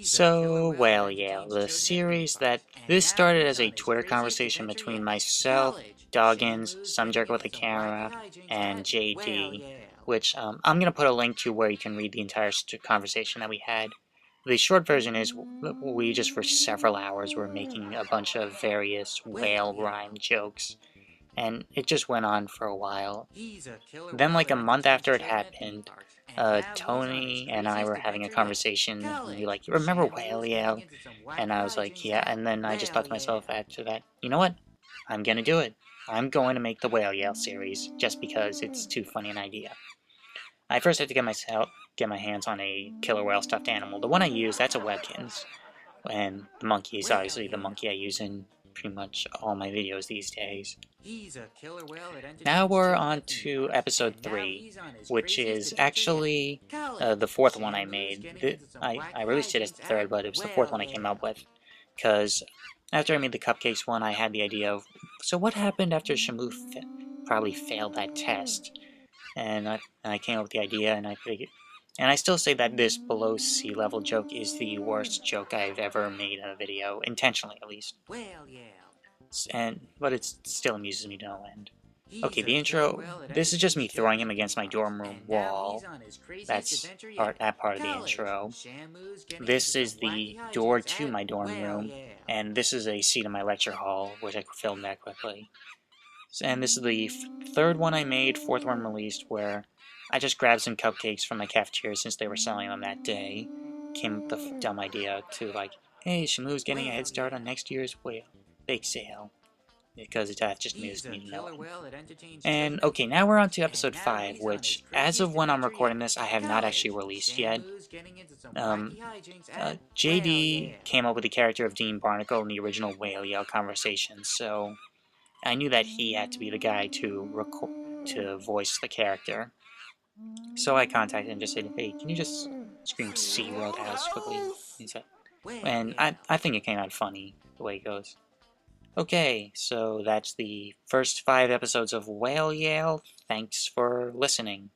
So, Whale Yale, the series this started as a Twitter conversation between myself, Doggins, Some Jerk with a Camera, and JD, which I'm going to put a link to where you can read the entire conversation that we had. The short version is we just for several hours were making a bunch of various whale rhyme jokes, and it just went on for a while. Then, like a month after it happened, Tony and I were having a conversation, and you're like, "You remember Whale Yale?" And I was like, "Yeah." And then I just thought to myself after that, you know what? I'm gonna do it. I'm going to make the Whale Yale series just because it's too funny an idea. I first had to get my hands on a killer whale stuffed animal. The one I use, that's a Webkins, and the monkey is obviously the monkey I use in pretty much all my videos these days. Now we're on to episode 3, which is actually the fourth one I made. I released it as the third, but it was the fourth one I came up with. Because after I made the cupcakes one, I had the idea of, so what happened after Shamu probably failed that test? And I came up with the idea, and I figured, and I still say that this below sea level joke is the worst joke I've ever made in a video, intentionally at least. But it still amuses me to no end. Okay, the intro. This is just me throwing him against my dorm room wall. That's that part of the intro. This is the door to my dorm room, and this is a seat in my lecture hall, which I filmed that quickly. And this is the third one I made, fourth one released, where I just grabbed some cupcakes from my cafeteria since they were selling them that day. Came with the dumb idea to like, hey, Shamu's getting a head start on next year's bake sale. Because that just amused me to no end. And okay, now we're on to episode 5, which, as of when I'm recording this, I have not actually released yet. JD came up with the character of Dean Barnacle in the original Whale Yale conversation, so I knew that he had to be the guy to voice the character. So I contacted him and just said, hey, can you just scream SeaWorld House quickly? And I think it came out funny, the way it goes. Okay, so that's the first 5 episodes of Whale Yale. Thanks for listening.